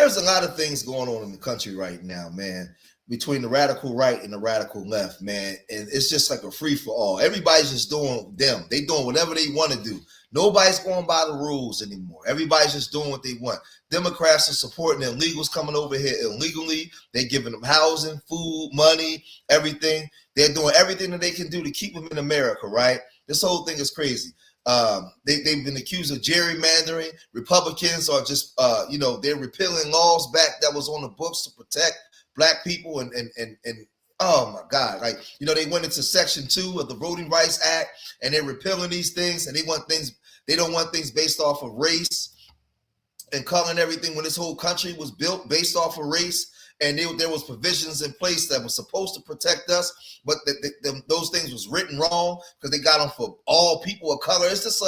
there's a lot of things going on in the country right now, man, between the radical right and the radical left, man. And it's just like a free for all. Everybody's just doing them. They doing whatever they want to do. Nobody's going by the rules anymore. Everybody's just doing what they want. Democrats are supporting illegals coming over here illegally. They're giving them housing, food, money, everything. They're doing everything that they can do to keep them in America, right? This whole thing is crazy. They've been accused of gerrymandering. Republicans are just, they're repealing laws back that was on the books to protect black people and oh my God, like, they went into Section 2 of the Voting Rights Act and they're repealing these things, and they don't want things based off of race and color and everything, when this whole country was built based off of race. And there was provisions in place that were supposed to protect us, but those things was written wrong because they got them for all people of color. It's just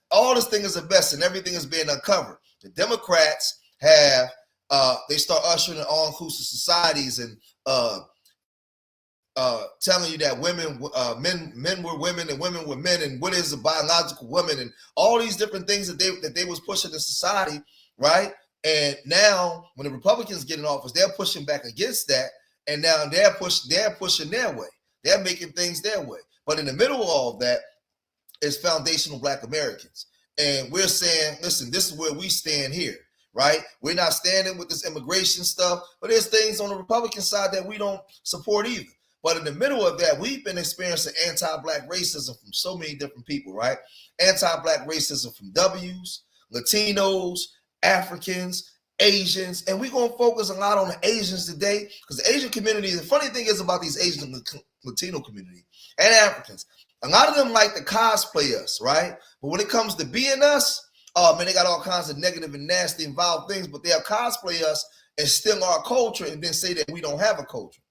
all this thing is a mess, and everything is being uncovered. The Democrats have they start ushering in all-inclusive societies and telling you that men were women and women were men, and what is a biological woman, and all these different things that they was pushing in society, right? And now, when the Republicans get in office, they're pushing back against that, and now they're pushing their way. They're making things their way. But in the middle of all of that is foundational Black Americans, and we're saying, listen, this is where we stand here, right? We're not standing with this immigration stuff, but there's things on the Republican side that we don't support either. But in the middle of that, we've been experiencing anti-Black racism from so many different people, right? Anti-Black racism from W's, Latinos, Africans, Asians, and we're going to focus a lot on the Asians today, because the Asian community, the funny thing is about these Asian and Latino community and Africans, a lot of them like to cosplay us, right? But when it comes to being us, oh man, they got all kinds of negative and nasty and vile things, but they'll cosplay us and steal our culture and then say that we don't have a culture.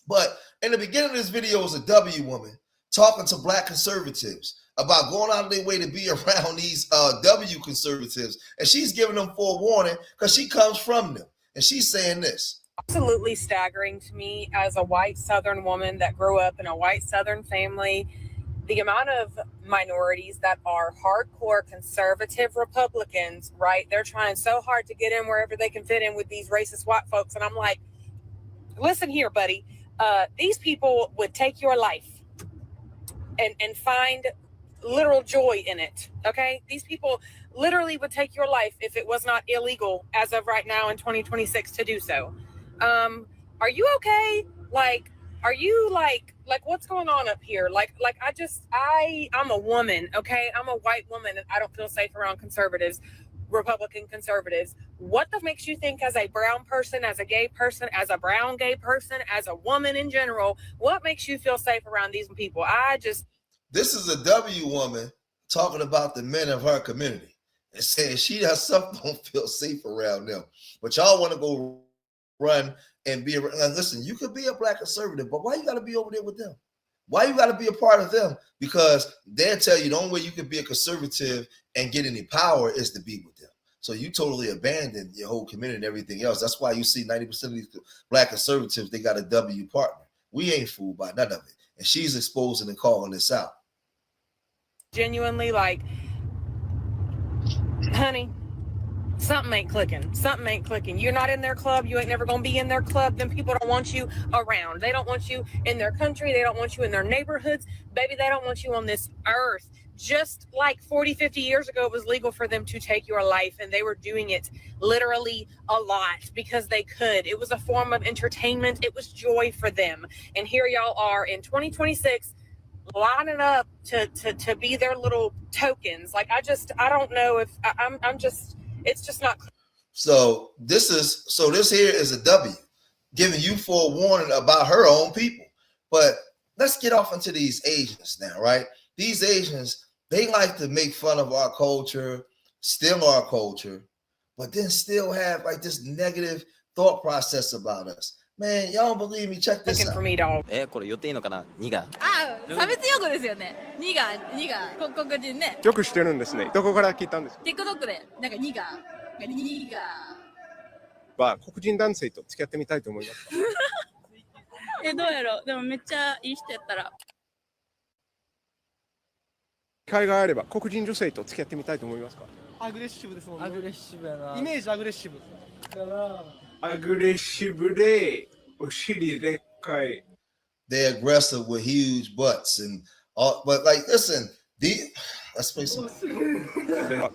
But in the beginning of this video is a W woman talking to Black conservatives about going out of their way to be around these W conservatives. And she's giving them forewarning because she comes from them. And she's saying this. Absolutely staggering to me as a white Southern woman that grew up in a white Southern family. The amount of minorities that are hardcore conservative Republicans, right? They're trying so hard to get in wherever they can fit in with these racist white folks. And I'm like, listen here, buddy. These people would take your life and find literal joy in it. Okay, these people literally would take your life if it was not illegal as of right now in 2026 to do so. Are you okay? Like, are you like what's going on up here? I'm a woman, okay? I'm a white woman, and I don't feel safe around conservatives, Republican conservatives. What the makes you think, as a brown person, as a gay person, as a brown gay person, as a woman in general, what makes you feel safe around these people? This is a W woman talking about the men of her community and saying she herself don't feel safe around them. But y'all want to go run and be around. Now, listen, you could be a Black conservative, but why you got to be over there with them? Why you got to be a part of them? Because they'll tell you the only way you can be a conservative and get any power is to be with them. So you totally abandon your whole community and everything else. That's why you see 90% of these Black conservatives, they got a W partner. We ain't fooled by none of it. And she's exposing and calling this out. Genuinely, like, honey, something ain't clicking. You're not in their club. You ain't never gonna be in their club. Then people don't want you around. They don't want you in their country. They don't want you in their neighborhoods. Baby, they don't want you on this earth. Just like 40, 50 years ago, it was legal for them to take your life, and they were doing it literally a lot because they could. It was a form of entertainment. It was joy for them. And here y'all are in 2026 lining up to be their little tokens. Like, I don't know if it's just not. So this here is a W giving you forewarning about her own people. But let's get off into these Asians now, right? These Asians, they like to make fun of our culture, steal our culture, but then still have like this negative thought process about us. Man, y'all don't believe me? Check this out. For me, dog. これ言っていいのかな？ニガ。差別用語ですよね。ニガ、黒人ね。よく知ってるんですね。どこから聞いたんですか？ TikTok でなんかニガは黒人男性と付き合ってみたいと思いますか？どうやろう。でもめっちゃいい人やったら。機会があれば黒人女性と付き合ってみたいと思いますか？アグレッシブですもんね。アグレッシブやな。イメージアグレッシブ。アグレッシブで、お尻でっかい。 They're aggressive with huge butts and all. But like, listen, let's play some.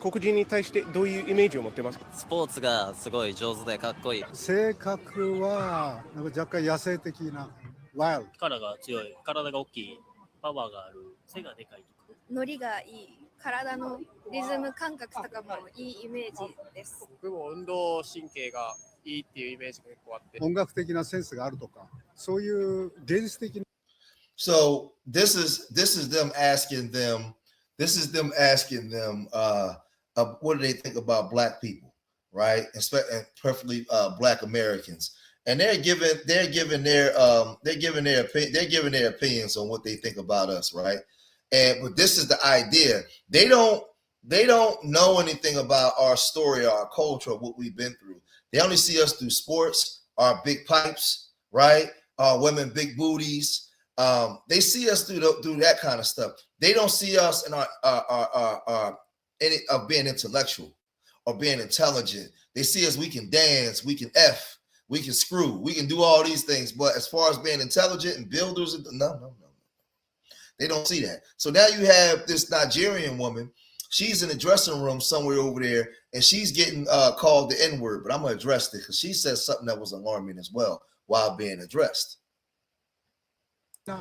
黒人に対してどういうイメージを持ってますか？スポーツがすごい上手でかっこいい。性格はなんか若干野生的なワイルド。力が強い、体が大きい、パワーがある、背がでかいとか。ノリがいい、体のリズム感覚とかもいいイメージです。僕も運動神経がいいっていうイメージが結構あって。音楽的なセンスがあるとか、そういう現実的な。So this is them asking them. This is them asking them. What do they think about black people, right? And preferably black Americans. And they're giving their opinions on what they think about us, right? But this is the idea. They don't know anything about our story, our culture, what we've been through. They only see us through sports, our big pipes, right? Our women big booties. They see us through that kind of stuff. They don't see us in our being intellectual or being intelligent. They see us, we can dance, we can F, we can screw, we can do all these things. But as far as being intelligent and builders, no. They don't see that. So now you have this Nigerian woman. She's in the dressing room somewhere over there, and she's getting called the N-word. But I'm going to address it because she said something that was alarming as well while being addressed. Do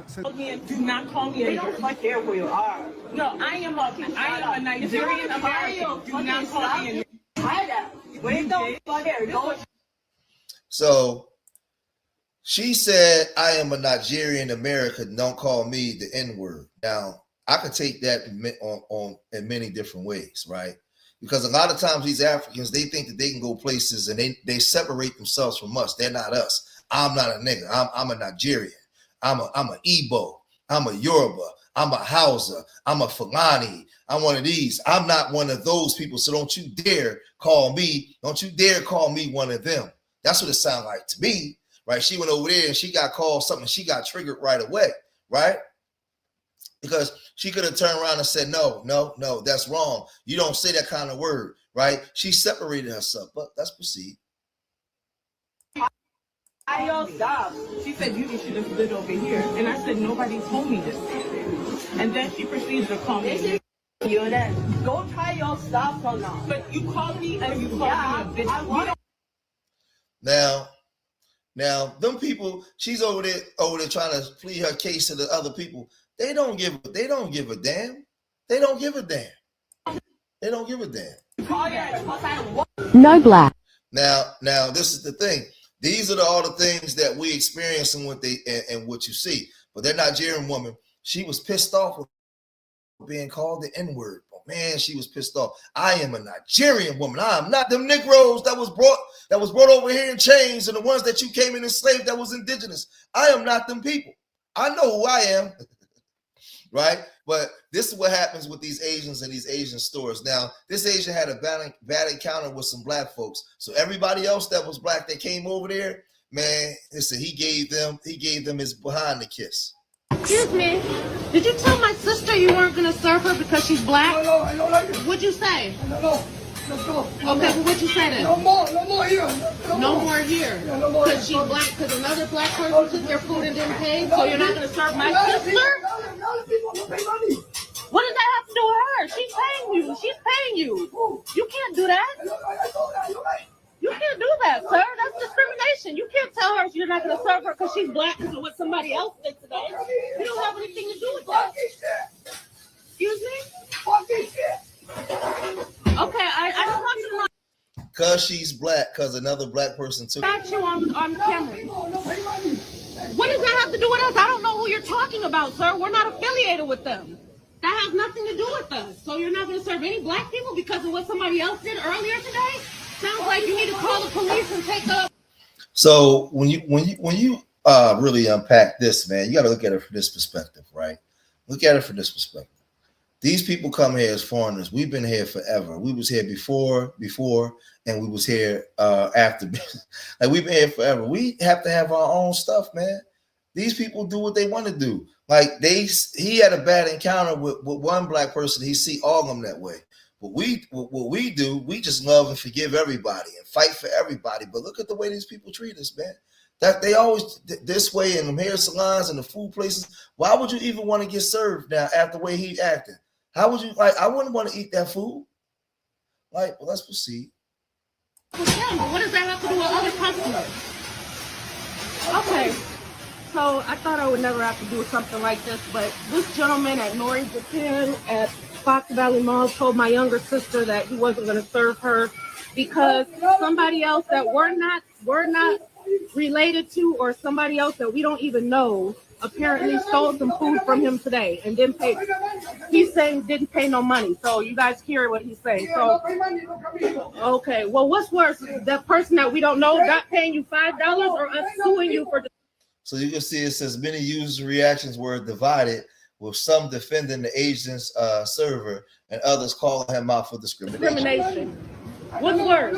not call me a care where you are. No, I am a Nigerian American. Do not call me a. So she said, I am a Nigerian American. Don't call me the N-word. Now, I could take that in many different ways, right? Because a lot of times these Africans, they think that they can go places and they separate themselves from us. They're not us. I'm not a nigga. I'm a Nigerian. I'm an Igbo. I'm a Yoruba. I'm a Hausa. I'm a Fulani. I'm one of these. I'm not one of those people. So don't you dare call me. Don't you dare call me one of them. That's what it sounds like to me, right? She went over there and she got called something. She got triggered right away, right? Because she could have turned around and said, no, that's wrong. You don't say that kind of word, right? She separated herself, but let's proceed. She said, you should have stood over here. And I said, nobody told me this. And then she proceeds to call me. You're that. Go try your stuff or not. But you called me and you called me a bitch. Now, them people, she's over there trying to plead her case to the other people. They don't give a damn. They don't give a damn. They don't give a damn. No black. Now, this is the thing. These are all the things that we experience and what you see. But that Nigerian woman, she was pissed off with being called the N-word. Oh, man, she was pissed off. I am a Nigerian woman. I am not them Negroes that was brought over here in chains and the ones that you came in enslaved that was indigenous. I am not them people. I know who I am. Right? But this is what happens with these Asians and these Asian stores. Now, this Asian had a bad encounter with some black folks. So everybody else that was black that came over there, man, listen, he gave them his behind the kiss. Excuse me, did you tell my sister you weren't going to serve her because she's black? No. What'd you say? No. Let's go. Okay, well, what'd you say then? No more here. No more here. Because she's black, because another black person took your food and didn't pay, so you're not going to serve my sister? What does that have to do with her? She's paying you. You can't do that. You can't do that, sir. That's discrimination. You can't tell her you're not going to serve her because she's black because of what somebody else did today. You don't have anything to do with that. Excuse me? Okay, I don't want you to. Because she's black, because another black person took. Got you on camera. What does that have to do with us? I don't know who you're talking about, sir. We're not affiliated with them. That has nothing to do with us. So you're not going to serve any black people because of what somebody else did earlier today? Sounds like you need to call the police and take up. So when you really unpack this, man, you got to look at it from this perspective, right? Look at it from this perspective. These people come here as foreigners. We've been here forever. We was here before, and we was here after. Like, we've been here forever. We have to have our own stuff, man. These people do what they want to do. Like, he had a bad encounter with one black person. He see all of them that way. what we do, we just love and forgive everybody and fight for everybody. But look at the way these people treat us, man. That they always this way in the hair salons and the food places. Why would you even want to get served now after the way he acting? How would you like? I wouldn't want to eat that food. Like, well, let's proceed. What does that have to do with other customers? Okay, so I thought I would never have to do something like this, but this gentleman at Nori Japan at Fox Valley Mall told my younger sister that he wasn't going to serve her because somebody else that we're not related to, or somebody else that we don't even know, apparently stole some food from him today and didn't pay. He's saying didn't pay no money. So you guys hear what he's saying. So okay, well, what's worse, that person that we don't know not paying you $5 or us suing you for? So you can see it says many user reactions were divided, with some defending the Asian's server and others calling him out for discrimination. What's worse?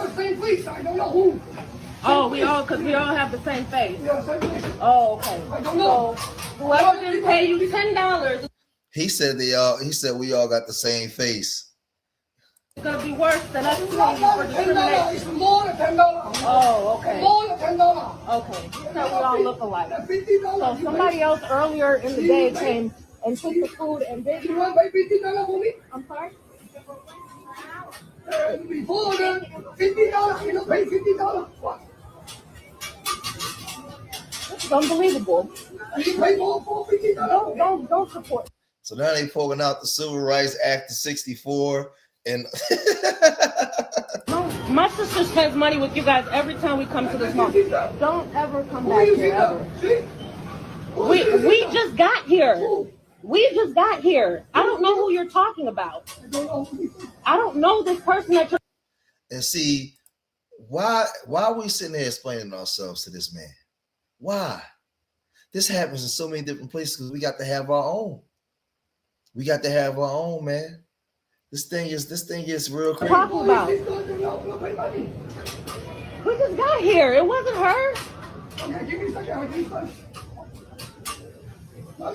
Oh, because we all have the same face. Oh, okay. So whoever didn't pay you $10. He said we all got the same face. It's gonna be worse than us suing you for discrimination. Oh, okay. Okay. So we all look alike. So somebody else earlier in the day came and took the food and did. I'm sorry? Before then, $50, you don't pay $50. What? It's unbelievable. You pay more for $50. Don't support. So now they pulling out the Civil Rights Act of '64 and No, my sister spends money with you guys every time we come to this mall. Don't ever come back here ever. We just got here. We just got here. I don't know who you're talking about. I don't know this person that you're. And see, why are we sitting there explaining ourselves to this man? Why? This happens in so many different places because we got to have our own. We got to have our own, man. This thing is real crazy. Talking about. We just got here. It wasn't her.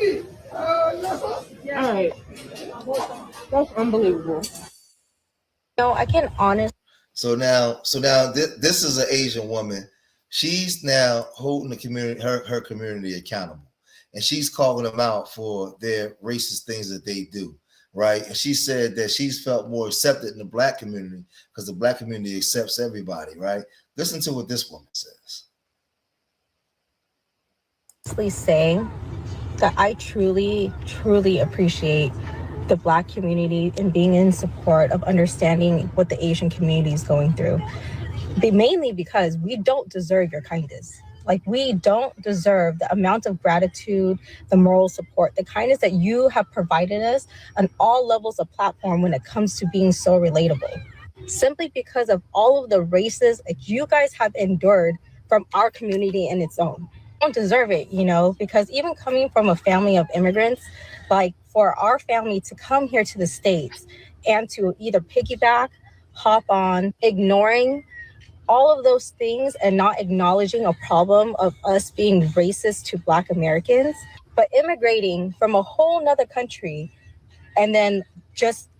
All right. That's unbelievable. No, I can honestly. So now this is an Asian woman. She's now holding the community, her community accountable, and she's calling them out for their racist things that they do, right? And she said that she's felt more accepted in the Black community because the Black community accepts everybody, right? Listen to what this woman says. Saying that I truly, truly appreciate the Black community and being in support of understanding what the Asian community is going through. Mainly because we don't deserve your kindness. Like, we don't deserve the amount of gratitude, the moral support, the kindness that you have provided us on all levels of platform when it comes to being so relatable. Simply because of all of the races that you guys have endured from our community in its own. Don't deserve it, because even coming from a family of immigrants, like, for our family to come here to the States and to either piggyback, hop on, ignoring all of those things and not acknowledging a problem of us being racist to Black Americans, but immigrating from a whole nother country and then just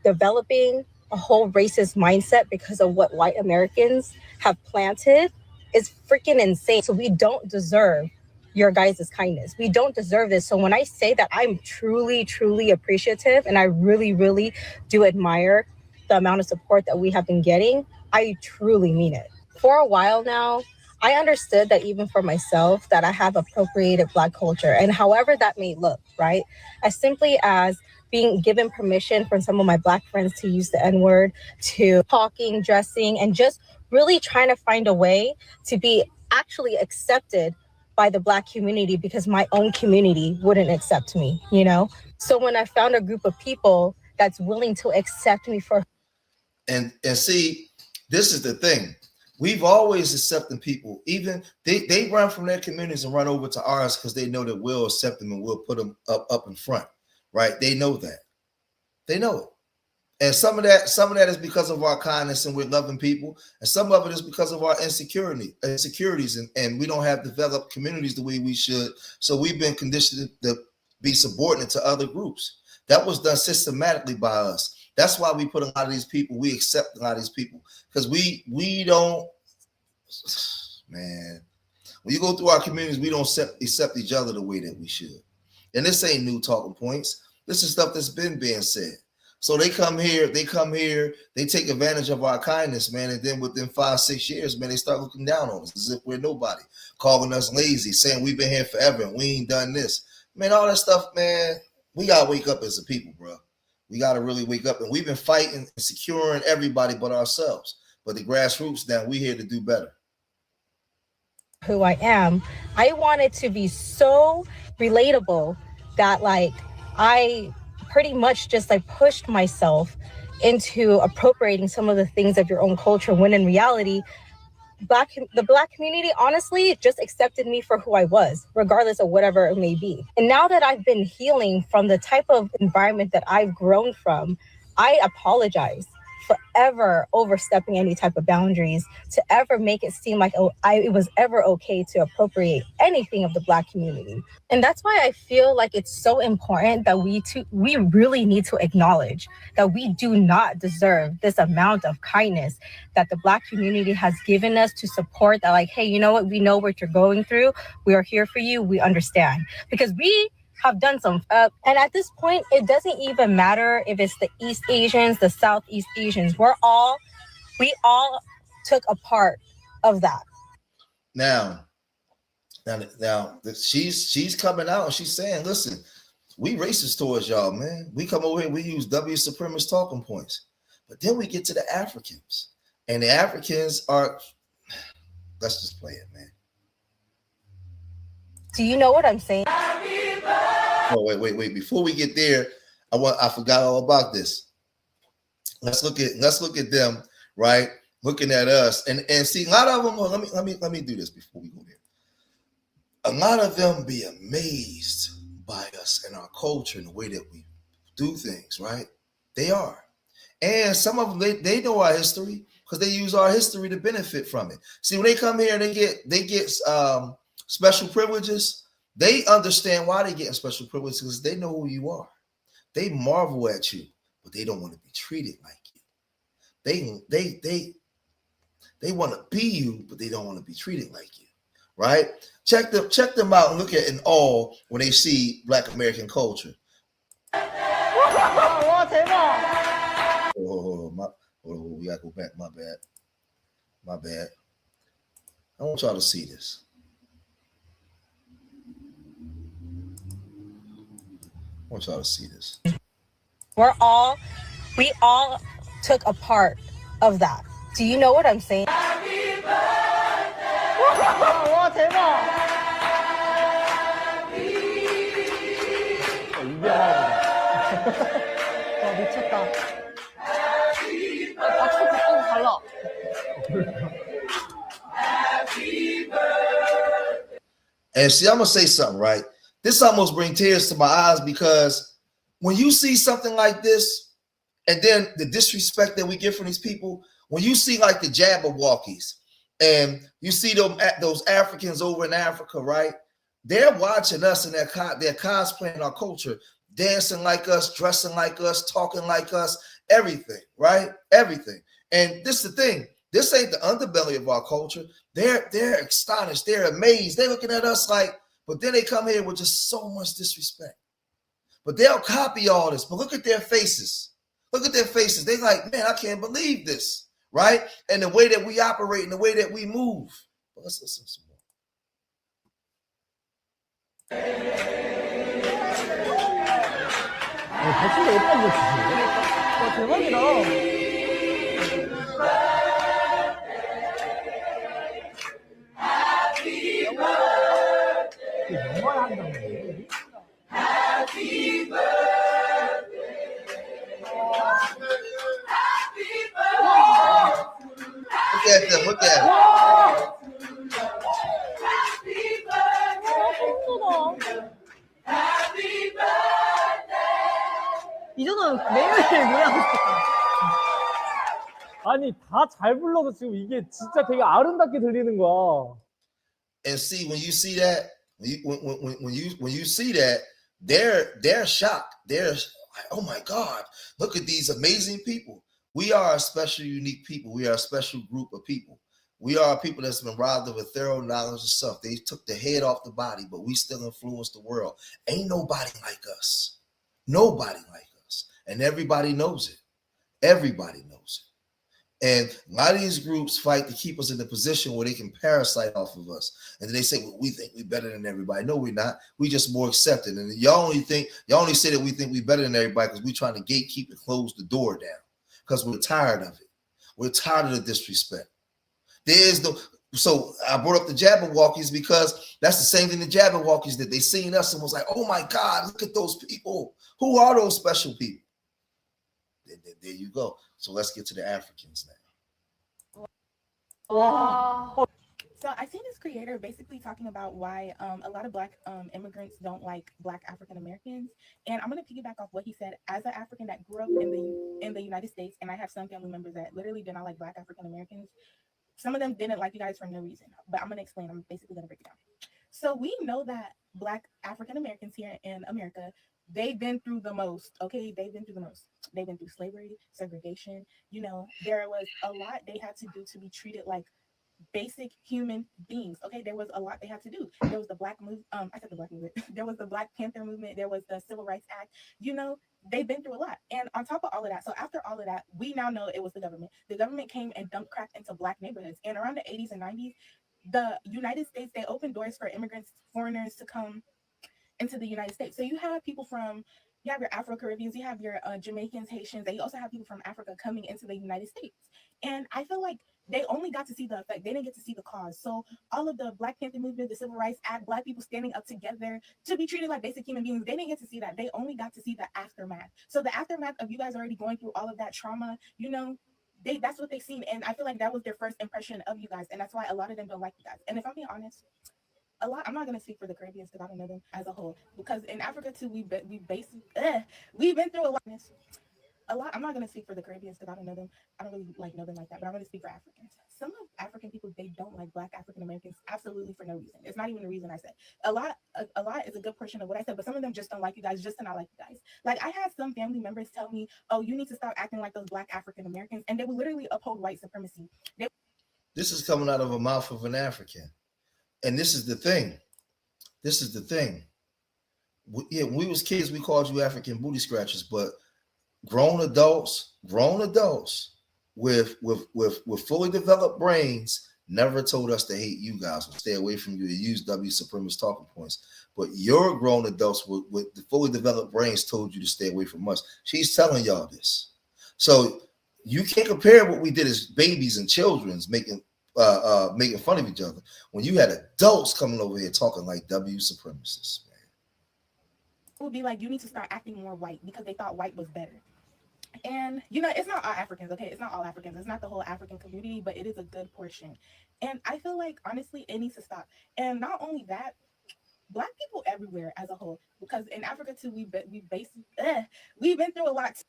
developing a whole racist mindset because of what white Americans have planted is freaking insane. So we don't deserve your guys' kindness. We don't deserve this. So when I say that I'm truly, truly appreciative and I really, really do admire the amount of support that we have been getting, I truly mean it. For a while now, I understood that even for myself, that I have appropriated Black culture, and however that may look, right? As simply as being given permission from some of my Black friends to use the N-word, to talking, dressing, and just really trying to find a way to be actually accepted by the Black community because my own community wouldn't accept me, So when I found a group of people that's willing to accept me for. And see, this is the thing. We've always accepted people. Even they run from their communities and run over to ours because they know that we'll accept them and we'll put them up in front, right? They know that. They know it. And some of that is because of our kindness and we're loving people. And some of it is because of our insecurities and we don't have developed communities the way we should. So we've been conditioned to be subordinate to other groups. That was done systematically by us. That's why we put a lot of these people, we accept a lot of these people, because we don't, man, when you go through our communities, we don't accept each other the way that we should. And this ain't new talking points. This is stuff that's been being said. So they come here, they take advantage of our kindness, man. And then within 5-6 years, man, they start looking down on us as if we're nobody, calling us lazy, saying we've been here forever and we ain't done this. Man, all that stuff, man, we got to wake up as a people, bro. We got to really wake up. And we've been fighting and securing everybody but ourselves. But the grassroots now, we here to do better. Who I am, I wanted to be so relatable that like I pretty much just like pushed myself into appropriating some of the things of your own culture, when in reality the Black community honestly just accepted me for who I was, regardless of whatever it may be. And now that I've been healing from the type of environment that I've grown from, I apologize for ever overstepping any type of boundaries, to ever make it seem like it was ever okay to appropriate anything of the Black community. And that's why I feel like it's so important that we really need to acknowledge that we do not deserve this amount of kindness that the Black community has given us, to support that, like, hey, you know what? We know what you're going through. We are here for you. We understand. Because we have done some and at this point it doesn't even matter if it's the East Asians, the Southeast Asians. We all took a part of that. Now she's coming out and she's saying, listen, we racist towards y'all, man. We come over here, we use W supremacist talking points. But then we get to the Africans, and the Africans are, let's just play it, man. Do you know what I'm saying? Oh, wait. Before we get there, I forgot all about this. Let's look at them, right? Looking at us, and see, a lot of them. Let me do this before we go there. A lot of them be amazed by us and our culture and the way that we do things, right? They are, and some of them they know our history because they use our history to benefit from it. See, when they come here and they get special privileges, they understand why they're getting special privileges, because they know who you are. They marvel at you, but they don't want to be treated like you. They want to be you, but they don't want to be treated like you, right? Check them out and look at in awe when they see Black American culture. We gotta go back. My bad. I want y'all to see this. I want y'all to see this. We all took a part of that. Do you know what I'm saying? Happy And see, I'm gonna say something, right? This almost brings tears to my eyes, because when you see something like this, and then the disrespect that we get from these people, when you see like the Jabberwockies, and you see those Africans over in Africa, right? They're watching us and they're cosplaying our culture, dancing like us, dressing like us, talking like us, everything, right? Everything. And this is the thing. This ain't the underbelly of our culture. They're astonished. They're amazed. They're looking at us like, but then they come here with just so much disrespect. But they'll copy all this. But look at their faces. Look at their faces. They're like, man, I can't believe this, right? And the way that we operate and the way that we move. But let's listen some more. Happy birthday. Happy birthday. Look at them. Look at them. Happy birthday. Happy birthday. 이 정도는 매일매일 모양이 아니 다 잘 불러서 지금 이게 진짜 되게 아름답게 들리는 거야. And see, when you see that, when you see that, they're shocked. They're Like, oh my God, look at these amazing people. We are a special, unique people. We are a special group of people. We are people that's been robbed of a thorough knowledge of self. They took the head off the body, but we still influence the world. Ain't nobody like us. Nobody like us. And everybody knows it. Everybody knows it. And a lot of these groups fight to keep us in a position where they can parasite off of us. And then they say, well, we think we're better than everybody. No, we're not. We just more accepted. And y'all only say that we think we're better than everybody because we're trying to gatekeep and close the door down because we're tired of it. We're tired of the disrespect. So I brought up the Jabberwockies because that's the same thing the Jabberwockies did. They seen us and was like, oh my God, look at those people. Who are those special people? There you go. So let's get to the Africans now. So I seen this creator basically talking about why a lot of Black immigrants don't like Black African Americans, and I'm gonna piggyback off what he said. As an African that grew up in the United States, and I have some family members that literally did not like Black African Americans. Some of them didn't like you guys for no reason, but I'm gonna explain. I'm basically gonna break it down. So we know that Black African Americans here in America, they've been through the most. Okay, they've been through the most. They've been through slavery, segregation. You know, there was a lot they had to do to be treated like basic human beings. Okay, there was a lot they had to do. There was the Black movement. I said the Black movement. There was the Black Panther movement. There was the Civil Rights Act. You know, they've been through a lot. And on top of all of that, so after all of that, we now know it was the government. The government came and dumped crack into Black neighborhoods. And around the 80s and 90s, the United States, they opened doors for immigrants, foreigners to come into the United States. So you have people from, you have your Afro-Caribbeans, you have your Jamaicans, Haitians, and you also have people from Africa coming into the United States. And I feel like they only got to see the effect. They didn't get to see the cause. So all of the Black Panther movement, the Civil Rights Act, Black people standing up together to be treated like basic human beings, they didn't get to see that. They only got to see the aftermath. So the aftermath of you guys already going through all of that trauma, you know, that's what they seen. And I feel like that was their first impression of you guys. And that's why a lot of them don't like you guys. And if I'm being honest, I'm not gonna speak for the Caribbeans because I don't know them as a whole. Because in Africa too, we've been through a lot. I'm not gonna speak for the Caribbeans because I don't know them. I don't really know them like that. But I'm gonna speak for Africans. Some of African people, they don't like Black African Americans absolutely for no reason. It's not even the reason I said. A lot is a good portion of what I said, but some of them just don't like you guys, just to not like you guys. Like I had some family members tell me, "Oh, you need to stop acting like those Black African Americans," and they would literally uphold white supremacy. This is coming out of a mouth of an African. And this is the thing. When we was kids, we called you African booty scratchers, but grown adults with fully developed brains never told us to hate you guys or stay away from you, to use W supremacist talking points. But your grown adults with the fully developed brains told you to stay away from us. She's telling y'all this. So you can't compare what we did as babies and children's making fun of each other when you had adults coming over here talking like W supremacists, man. It would be like, you need to start acting more white because they thought white was better. And you know, it's not all Africans, okay? It's not all Africans. It's not the whole African community, but it is a good portion. And I feel like honestly, it needs to stop. And not only that, Black people everywhere as a whole, because in Africa too, we've been through a lot.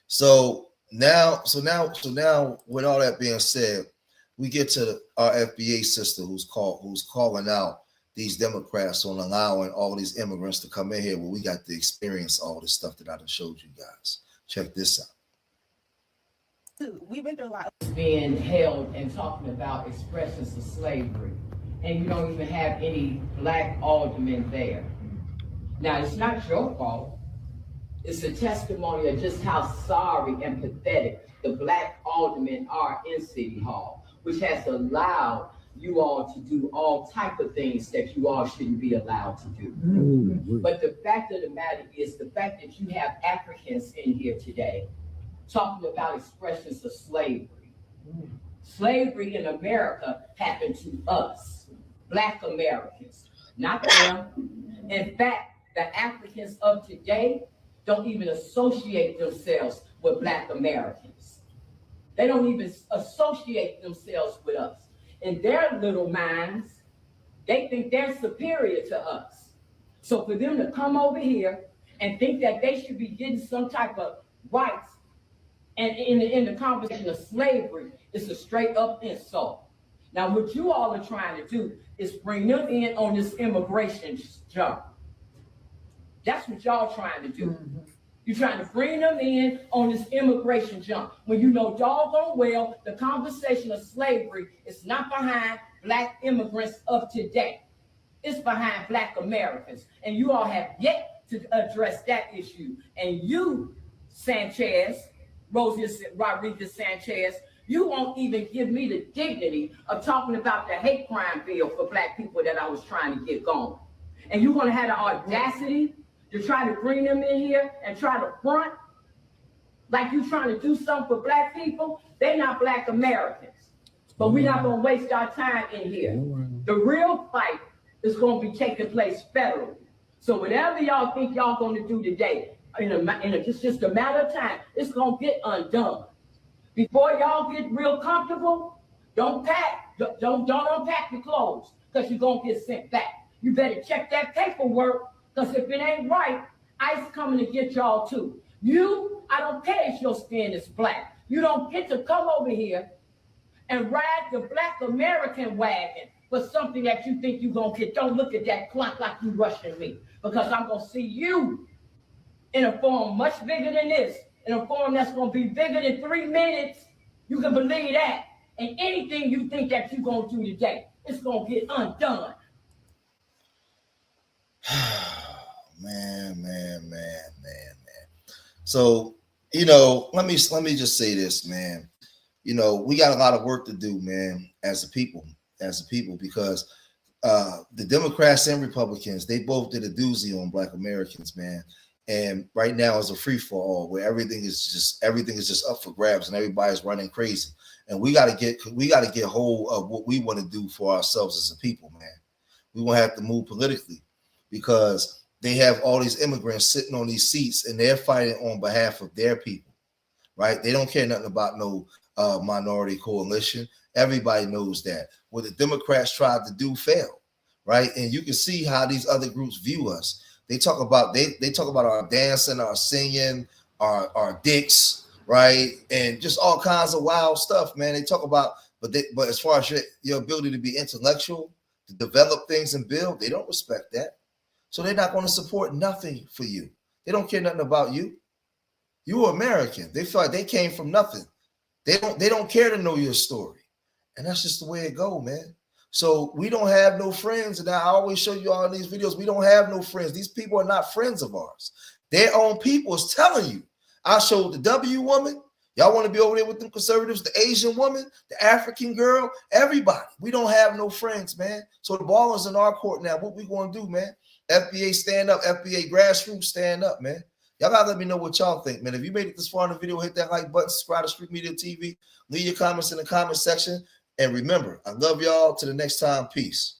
So now, with all that being said, we get to our FBA sister who's calling out these Democrats on allowing all these immigrants to come in here where we got to experience all this stuff that I done showed you guys. Check this out. We've been through a lot. Being held and talking about expressions of slavery, and you don't even have any Black aldermen there. Now, it's not your fault. It's a testimony of just how sorry and pathetic the Black aldermen are in City Hall, which has allowed you all to do all type of things that you all shouldn't be allowed to do. But the fact of the matter is the fact that you have Africans in here today talking about expressions of slavery. Slavery in America happened to us, Black Americans, not them. In fact, the Africans of today don't even associate themselves with Black Americans. They don't even associate themselves with us. In their little minds, they think they're superior to us. So for them to come over here and think that they should be getting some type of rights and in the conversation of slavery, it's a straight up insult. Now, what you all are trying to do is bring them in on this immigration jump. That's what y'all trying to do. You're trying to bring them in on this immigration jump when you know doggone well the conversation of slavery is not behind Black immigrants of today. It's behind Black Americans. And you all have yet to address that issue. And you, Sanchez, Rodriguez Sanchez, you won't even give me the dignity of talking about the hate crime bill for Black people that I was trying to get going. And you're gonna have the audacity to try to bring them in here and try to front like you're trying to do something for Black people. They're not Black Americans. But we're not gonna waste our time in here. The real fight is gonna be taking place federally. So whatever y'all think y'all gonna do today, it's just a matter of time, it's gonna get undone. Before y'all get real comfortable, don't unpack your clothes, because you're gonna get sent back. You better check that paperwork, because if it ain't right, ICE coming to get y'all too. I don't care if your skin is Black. You don't get to come over here and ride the Black American wagon for something that you think you're gonna get. Don't look at that clock like you rushing me, because I'm gonna see you in a form much bigger than this, in a form that's gonna be bigger than 3 minutes. You can believe that. And anything you think that you're gonna do today, it's gonna get undone. Man. So, let me just say this, man. We got a lot of work to do, man, as a people, because the Democrats and Republicans, they both did a doozy on Black Americans, man. And right now is a free for all where everything is just up for grabs and everybody's running crazy. And we got to get hold of what we want to do for ourselves as a people, man. We won't have to move politically, because they have all these immigrants sitting on these seats and they're fighting on behalf of their people, right? They don't care nothing about no minority coalition. Everybody knows that. What the Democrats tried to do failed, right? And you can see how these other groups view us. They talk about our dancing, our singing, our dicks, right? And just all kinds of wild stuff, man. They talk about, but as far as your ability to be intellectual, to develop things and build, they don't respect that. So they're not going to support nothing for you. They don't care nothing about you. You're American. They feel like they came from nothing. They don't care to know your story. And that's just the way it go, man. So we don't have no friends. And I always show you all in these videos, we don't have no friends. These people are not friends of ours. Their own people is telling you. I showed the W woman. Y'all want to be over there with them conservatives, the Asian woman, the African girl, everybody. We don't have no friends, man. So the ball is in our court now. What we going to do, man? FBA stand up, FBA grassroots stand up, man. Y'all gotta let me know what y'all think, man. If you made it this far in the video, hit that like button, subscribe to Street Media TV, leave your comments in the comment section. And remember, I love y'all. Till the next time, peace.